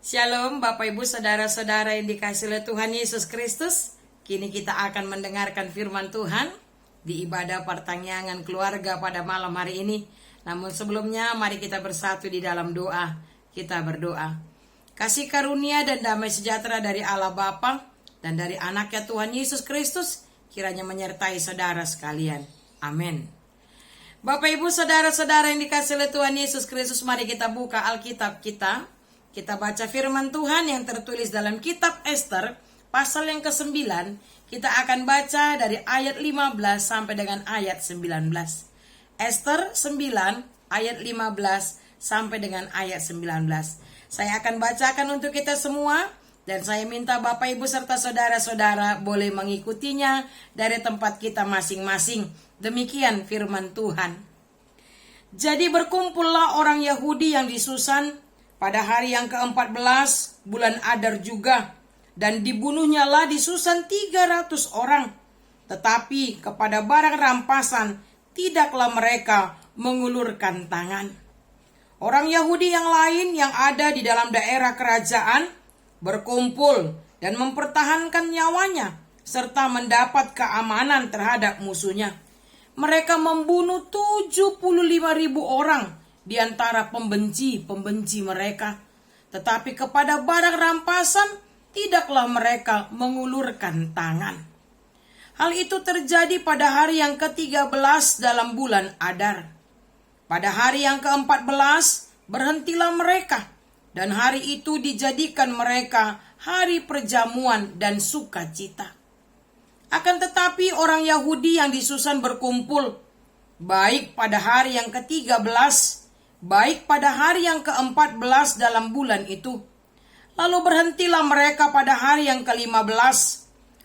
Shalom Bapak Ibu Saudara-saudara yang dikasihi oleh Tuhan Yesus Kristus. Kini kita akan mendengarkan firman Tuhan di ibadah pertanyaan keluarga pada malam hari ini. Namun sebelumnya mari kita bersatu di dalam doa. Kita berdoa. Kasih karunia dan damai sejahtera dari Allah Bapa dan dari anaknya Tuhan Yesus Kristus kiranya menyertai saudara sekalian. Amin. Bapak Ibu Saudara-saudara yang dikasihi oleh Tuhan Yesus Kristus, mari kita buka Alkitab kita. Kita baca firman Tuhan yang tertulis dalam kitab Ester pasal yang ke-9. Kita akan baca dari ayat 15 sampai dengan ayat 19. Ester 9 ayat 15 sampai dengan ayat 19. Saya akan bacakan untuk kita semua dan saya minta Bapak Ibu serta saudara-saudara boleh mengikutinya dari tempat kita masing-masing. Demikian firman Tuhan. Jadi berkumpullah orang Yahudi yang di Susan pada hari yang ke-14 bulan Adar juga, dan dibunuhnyalah di Susan 300 orang. Tetapi kepada barang rampasan tidaklah mereka mengulurkan tangan. Orang Yahudi yang lain yang ada di dalam daerah kerajaan berkumpul dan mempertahankan nyawanya serta mendapat keamanan terhadap musuhnya. Mereka membunuh 75.000 orang di antara pembenci-pembenci mereka. Tetapi kepada barang rampasan tidaklah mereka mengulurkan tangan. Hal itu terjadi pada hari yang ke-13 dalam bulan Adar. Pada hari yang ke-14 berhentilah mereka, dan hari itu dijadikan mereka hari perjamuan dan sukacita. Akan tetapi orang Yahudi yang di Susan berkumpul, baik pada hari yang ke-13, baik pada hari yang ke-14 dalam bulan itu. Lalu berhentilah mereka pada hari yang ke-15,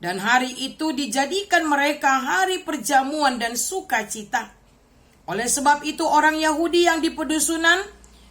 dan hari itu dijadikan mereka hari perjamuan dan sukacita. Oleh sebab itu orang Yahudi yang di pedusunan,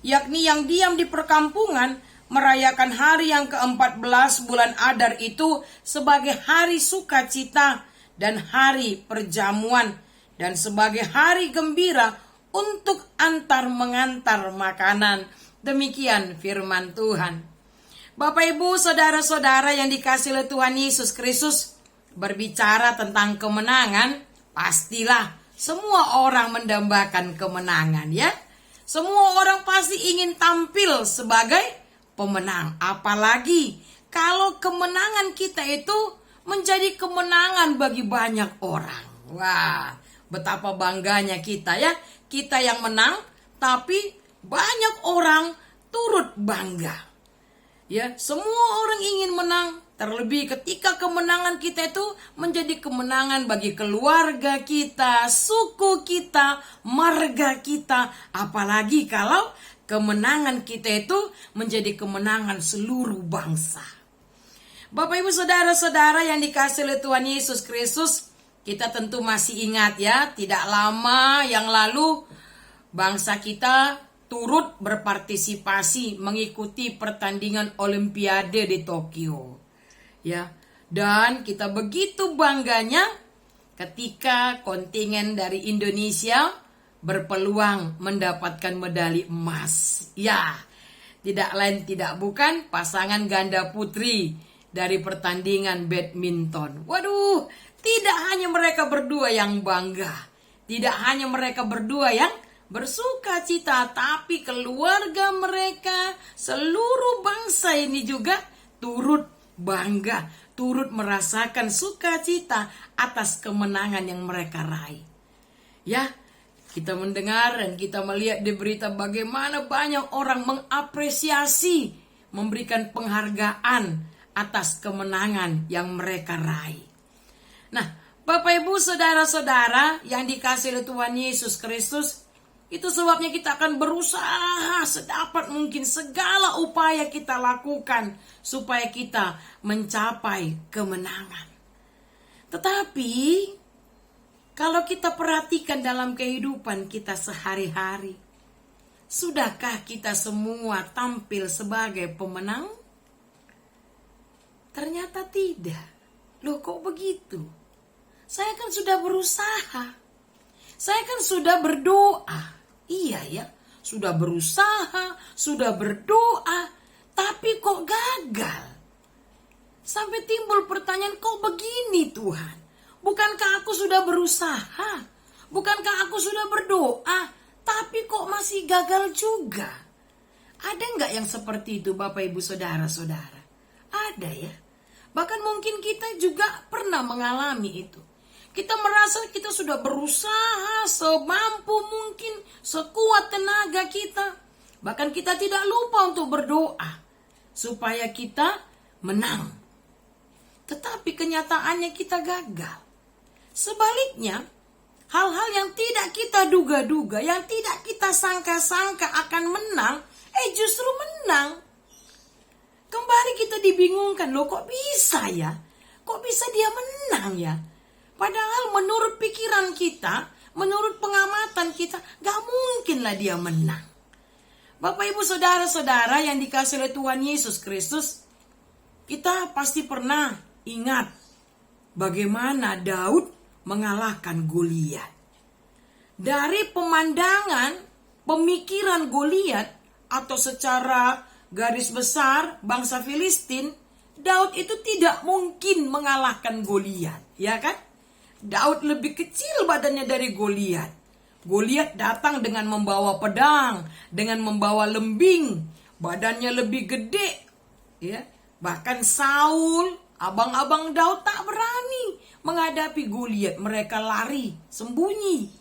yakni yang diam di perkampungan, merayakan hari yang ke-14 bulan Adar itu sebagai hari sukacita dan hari perjamuan, dan sebagai hari gembira untuk antar mengantar makanan. Demikian firman Tuhan. Bapak Ibu saudara-saudara yang dikasihi oleh Tuhan Yesus Kristus, berbicara tentang kemenangan, pastilah semua orang mendambakan kemenangan ya. Semua orang pasti ingin tampil sebagai pemenang. Apalagi kalau kemenangan kita itu menjadi kemenangan bagi banyak orang. Wah, betapa bangganya kita ya. Kita yang menang, tapi banyak orang turut bangga. Ya, semua orang ingin menang, terlebih ketika kemenangan kita itu menjadi kemenangan bagi keluarga kita, suku kita, marga kita, apalagi kalau kemenangan kita itu menjadi kemenangan seluruh bangsa. Bapak Ibu saudara-saudara yang dikasihi oleh Tuhan Yesus Kristus, kita tentu masih ingat ya, tidak lama yang lalu bangsa kita turut berpartisipasi mengikuti pertandingan Olimpiade di Tokyo. Ya, dan kita begitu bangganya ketika kontingen dari Indonesia berpeluang mendapatkan medali emas. Ya, tidak lain tidak bukan pasangan ganda putri dari pertandingan badminton. Waduh, tidak hanya mereka berdua yang bangga, tidak hanya mereka berdua yang bersuka cita, tapi keluarga mereka, seluruh bangsa ini juga turut bangga, turut merasakan sukacita atas kemenangan yang mereka raih. Ya, kita mendengar dan kita melihat di berita bagaimana banyak orang mengapresiasi, memberikan penghargaan atas kemenangan yang mereka raih. Nah, Bapak Ibu saudara-saudara yang dikasihi oleh Tuhan Yesus Kristus, itu sebabnya kita akan berusaha sedapat mungkin segala upaya kita lakukan supaya kita mencapai kemenangan. Tetapi kalau kita perhatikan dalam kehidupan kita sehari-hari, sudahkah kita semua tampil sebagai pemenang? Ternyata tidak. Loh, kok begitu? Saya kan sudah berusaha. Saya kan sudah berdoa. Iya ya, sudah berusaha, sudah berdoa, tapi Tapi kok gagal? Sampai timbul pertanyaan, kok begini Tuhan? Bukankah aku sudah berusaha? Bukankah aku sudah berdoa? Tapi kok masih gagal juga? Ada nggak yang seperti itu Bapak Ibu Saudara-saudara? Ada ya. Bahkan mungkin kita juga pernah mengalami itu. Kita merasa kita sudah berusaha semampu mungkin, sekuat tenaga kita. Bahkan kita tidak lupa untuk berdoa supaya kita menang. Tetapi kenyataannya kita gagal. Sebaliknya, hal-hal yang tidak kita duga-duga, yang tidak kita sangka-sangka akan menang, justru menang. Kembali kita dibingungkan, loh kok bisa ya? Kok bisa dia menang ya? Padahal menurut pikiran kita, menurut pengamatan kita, gak mungkinlah dia menang. Bapak Ibu Saudara-saudara yang dikasihi oleh Tuhan Yesus Kristus, kita pasti pernah ingat bagaimana Daud mengalahkan Goliat. Dari pemandangan, pemikiran Goliat, atau secara garis besar bangsa Filistin, Daud itu tidak mungkin mengalahkan Goliat, ya kan? Daud lebih kecil badannya dari Goliat. Goliat datang dengan membawa pedang, dengan membawa lembing, badannya lebih gede, ya. Bahkan Saul, abang-abang Daud tak berani menghadapi Goliat, mereka lari, sembunyi.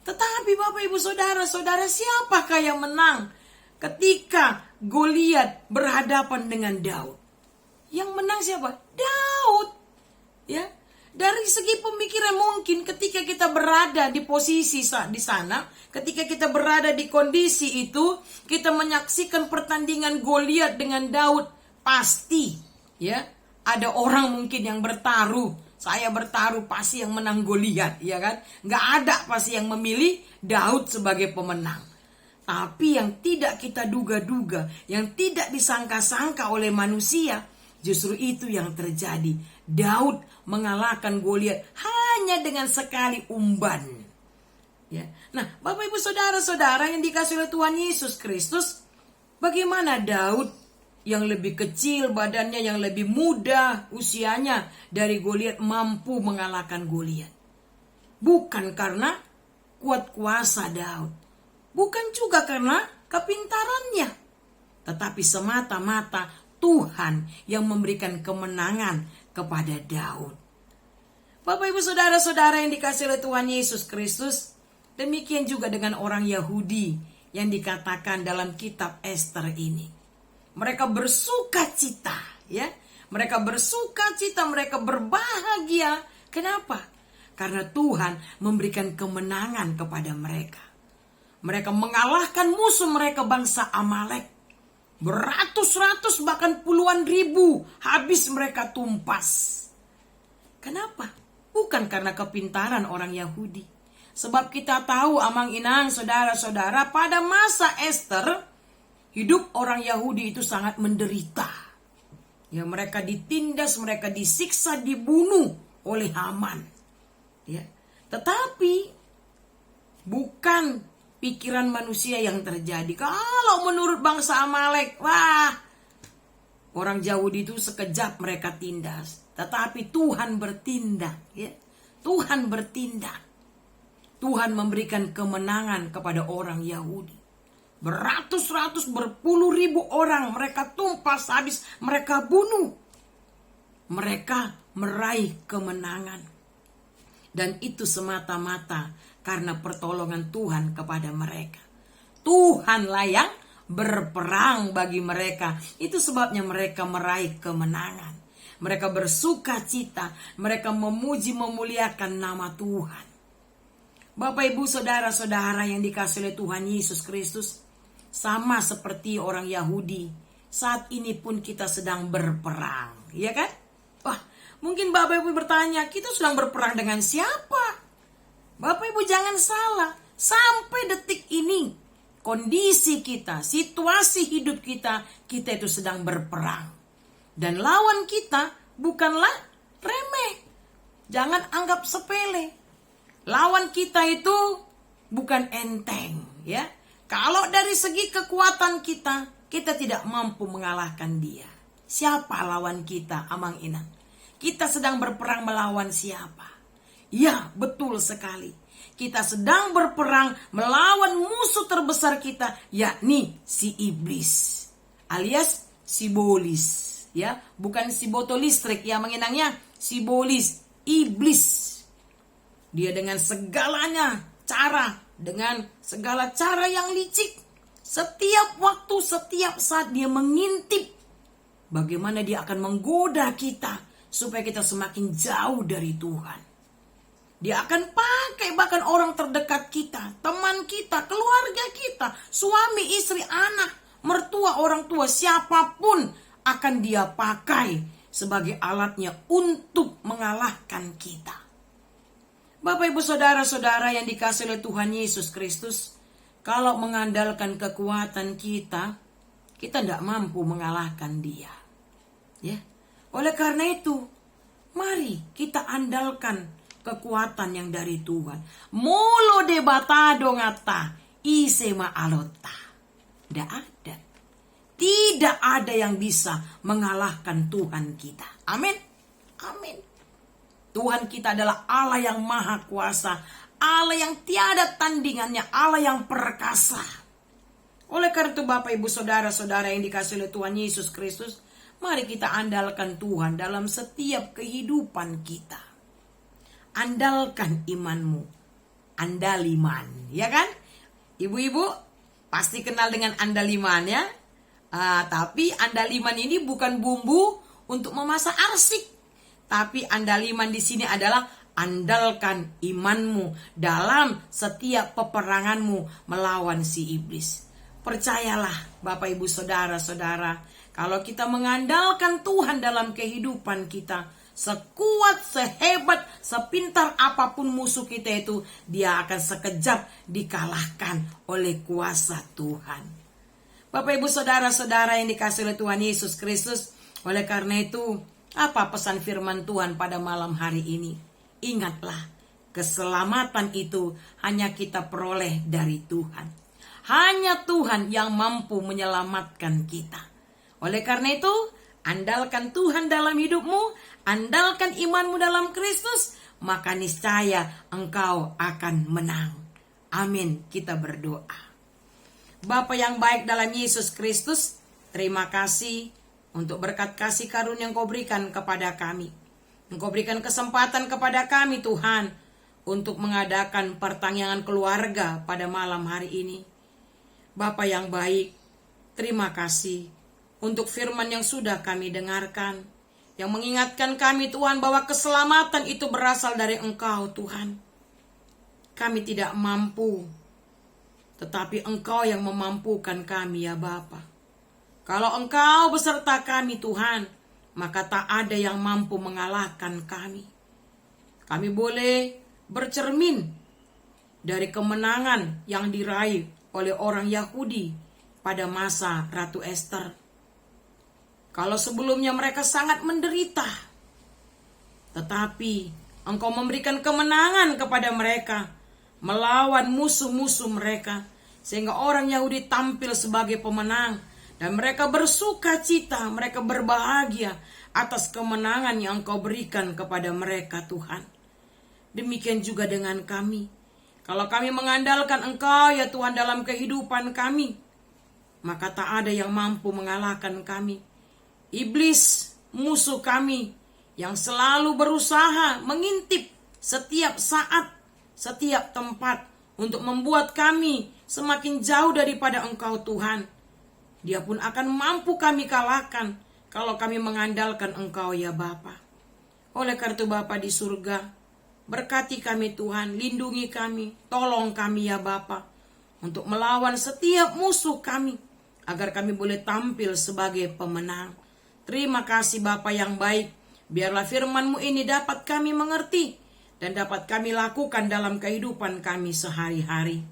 Tetapi Bapak Ibu Saudara-saudara, siapakah yang menang ketika Goliat berhadapan dengan Daud? Yang menang siapa? Daud. Ya. Dari segi pemikiran mungkin ketika kita berada di posisi di sana, ketika kita berada di kondisi itu, kita menyaksikan pertandingan Goliat dengan Daud, pasti ya ada orang mungkin yang bertaruh. Saya bertaruh pasti yang menang Goliat, ya kan? Nggak ada pasti yang memilih Daud sebagai pemenang. Tapi yang tidak kita duga-duga, yang tidak disangka-sangka oleh manusia, justru itu yang terjadi. Daud mengalahkan Goliat hanya dengan sekali umban. Ya. Nah, Bapak Ibu Saudara-saudara yang dikasihi oleh Tuhan Yesus Kristus, bagaimana Daud yang lebih kecil badannya, yang lebih muda usianya dari Goliat mampu mengalahkan Goliat? Bukan karena kuat kuasa Daud, bukan juga karena kepintarannya, tetapi semata-mata Tuhan yang memberikan kemenangan kepada Daud. Bapak Ibu Saudara-saudara yang dikasihi oleh Tuhan Yesus Kristus, demikian juga dengan orang Yahudi yang dikatakan dalam kitab Ester ini. Mereka bersuka cita, ya. Mereka bersuka cita, mereka berbahagia. Kenapa? Karena Tuhan memberikan kemenangan kepada mereka. Mereka mengalahkan musuh mereka bangsa Amalek. Beratus-ratus bahkan puluhan ribu habis mereka tumpas. Kenapa? Bukan karena kepintaran orang Yahudi. Sebab kita tahu amang inang saudara-saudara, pada masa Ester, hidup orang Yahudi itu sangat menderita. Ya, mereka ditindas, mereka disiksa, dibunuh oleh Haman. Ya. Tetapi bukan pikiran manusia yang terjadi. Kalau menurut bangsa Amalek, wah, orang Yahudi itu sekejap mereka tindas. Tetapi Tuhan bertindak, ya. Tuhan bertindak. Tuhan memberikan kemenangan kepada orang Yahudi. Beratus-ratus, berpuluh ribu orang mereka tumpas habis, mereka bunuh. Mereka meraih kemenangan. Dan itu semata-mata karena pertolongan Tuhan kepada mereka. Tuhanlah yang berperang bagi mereka. Itu sebabnya mereka meraih kemenangan. Mereka bersuka cita. Mereka memuji memuliakan nama Tuhan. Bapak Ibu Saudara-saudara yang dikasihi oleh Tuhan Yesus Kristus, sama seperti orang Yahudi, saat ini pun kita sedang berperang, ya kan? Wah, mungkin Bapak Ibu bertanya, kita sedang berperang dengan siapa? Bapak Ibu jangan salah, sampai detik ini kondisi kita, situasi hidup kita itu sedang berperang. Dan lawan kita bukanlah remeh. Jangan anggap sepele. Lawan kita itu bukan enteng, ya. Kalau dari segi kekuatan kita, kita tidak mampu mengalahkan dia. Siapa lawan kita, Amang Inang? Kita sedang berperang melawan siapa? Ya, betul sekali. Kita sedang berperang melawan musuh terbesar kita, yakni si iblis, alias sibolis. Ya, bukan si botol listrik ya menginangnya, sibolis, iblis. Dia dengan segalanya cara, dengan segala cara yang licik, setiap waktu, setiap saat dia mengintip bagaimana dia akan menggoda kita supaya kita semakin jauh dari Tuhan. Dia akan pakai bahkan orang terdekat kita, teman kita, keluarga kita, suami, istri, anak, mertua, orang tua, siapapun akan dia pakai sebagai alatnya untuk mengalahkan kita. Bapak, Ibu, saudara-saudara yang dikasihi oleh Tuhan Yesus Kristus, kalau mengandalkan kekuatan kita tidak mampu mengalahkan dia. Ya. Oleh karena itu, mari kita andalkan kekuatan yang dari Tuhan. Molo de batado ngata, isema alota. Tidak ada. Tidak ada yang bisa mengalahkan Tuhan kita. Amin. Amin. Tuhan kita adalah Allah yang maha kuasa, Allah yang tiada tandingannya, Allah yang perkasa. Oleh karena itu Bapak, Ibu, saudara-saudara yang dikasihi oleh Tuhan Yesus Kristus, mari kita andalkan Tuhan dalam setiap kehidupan kita. Andalkan imanmu, andaliman, ya kan? Ibu-ibu pasti kenal dengan andaliman ya. Tapi andaliman ini bukan bumbu untuk memasak arsik. Tapi andaliman di sini adalah andalkan imanmu dalam setiap peperanganmu melawan si iblis. Percayalah Bapak, Ibu, saudara-saudara, kalau kita mengandalkan Tuhan dalam kehidupan kita, sekuat, sehebat, sepintar apapun musuh kita itu, dia akan sekejap dikalahkan oleh kuasa Tuhan. Bapak, Ibu, saudara-saudara yang dikasihi oleh Tuhan Yesus Kristus, oleh karena itu, apa pesan firman Tuhan pada malam hari ini? Ingatlah, keselamatan itu hanya kita peroleh dari Tuhan. Hanya Tuhan yang mampu menyelamatkan kita. Oleh karena itu, andalkan Tuhan dalam hidupmu, andalkan imanmu dalam Kristus, maka niscaya engkau akan menang. Amin. Kita berdoa. Bapa yang baik dalam Yesus Kristus, terima kasih untuk berkat kasih karunia yang Kau berikan kepada kami. Engkau berikan kesempatan kepada kami Tuhan untuk mengadakan pertanyaan keluarga pada malam hari ini. Bapa yang baik, terima kasih untuk firman yang sudah kami dengarkan, yang mengingatkan kami Tuhan bahwa keselamatan itu berasal dari Engkau Tuhan. Kami tidak mampu, tetapi Engkau yang memampukan kami ya Bapa. Kalau Engkau beserta kami Tuhan, maka tak ada yang mampu mengalahkan kami. Kami boleh bercermin dari kemenangan yang diraih oleh orang Yahudi pada masa Ratu Ester. Kalau sebelumnya mereka sangat menderita, tetapi Engkau memberikan kemenangan kepada mereka melawan musuh-musuh mereka, sehingga orang Yahudi tampil sebagai pemenang. Dan mereka bersuka cita, mereka berbahagia atas kemenangan yang Engkau berikan kepada mereka Tuhan. Demikian juga dengan kami. Kalau kami mengandalkan Engkau ya Tuhan dalam kehidupan kami, maka tak ada yang mampu mengalahkan kami. Iblis, musuh kami, yang selalu berusaha mengintip setiap saat, setiap tempat, untuk membuat kami semakin jauh daripada Engkau Tuhan. Dia pun akan mampu kami kalahkan kalau kami mengandalkan Engkau ya Bapa. Oleh karena itu Bapa di surga, berkati kami Tuhan, lindungi kami, tolong kami ya Bapa, untuk melawan setiap musuh kami, agar kami boleh tampil sebagai pemenang. Terima kasih Bapa yang baik, biarlah firman-Mu ini dapat kami mengerti, dan dapat kami lakukan dalam kehidupan kami sehari-hari.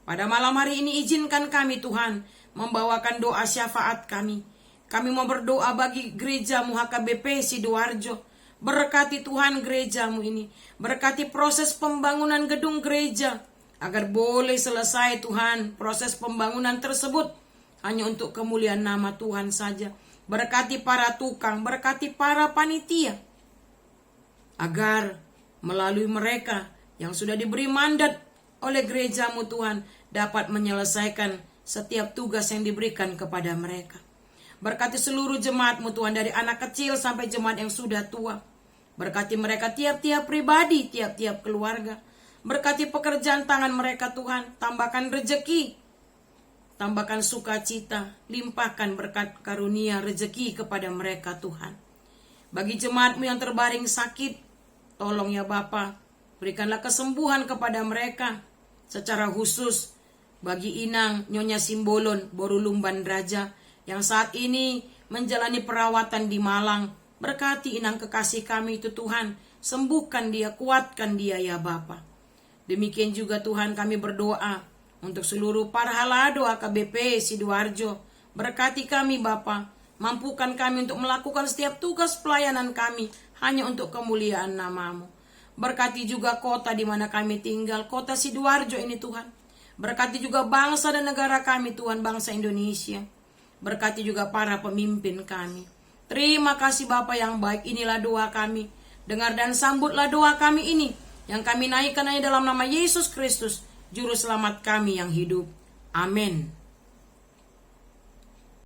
Pada malam hari ini izinkan kami Tuhan, membawakan doa syafaat kami. Kami mau berdoa bagi gereja-Mu HKBP Sidoarjo. Berkati Tuhan gereja-Mu ini. Berkati proses pembangunan gedung gereja, agar boleh selesai Tuhan proses pembangunan tersebut hanya untuk kemuliaan nama Tuhan saja. Berkati para tukang, berkati para panitia, agar melalui mereka yang sudah diberi mandat oleh gerejamu Tuhan, dapat menyelesaikan setiap tugas yang diberikan kepada mereka. Berkati seluruh jemaatmu Tuhan, dari anak kecil sampai jemaat yang sudah tua. Berkati mereka tiap-tiap pribadi, tiap-tiap keluarga. Berkati pekerjaan tangan mereka Tuhan, tambahkan rejeki, tambahkan sukacita, limpahkan berkat karunia rejeki kepada mereka Tuhan. Bagi jemaatmu yang terbaring sakit, tolong ya Bapa, berikanlah kesembuhan kepada mereka. Secara khusus bagi Inang Nyonya Simbolon Borulumban Raja yang saat ini menjalani perawatan di Malang. Berkati Inang kekasih kami itu Tuhan, sembuhkan dia, kuatkan dia ya Bapa. Demikian juga Tuhan kami berdoa untuk seluruh para halado AKBP Sidoarjo. Berkati kami Bapa, mampukan kami untuk melakukan setiap tugas pelayanan kami hanya untuk kemuliaan nama-Mu. Berkati juga kota di mana kami tinggal, kota Sidoarjo ini Tuhan. Berkati juga bangsa dan negara kami Tuhan, bangsa Indonesia. Berkati juga para pemimpin kami. Terima kasih Bapa yang baik, inilah doa kami. Dengar dan sambutlah doa kami ini, yang kami naikkan hanya dalam nama Yesus Kristus, Juru Selamat kami yang hidup. Amin.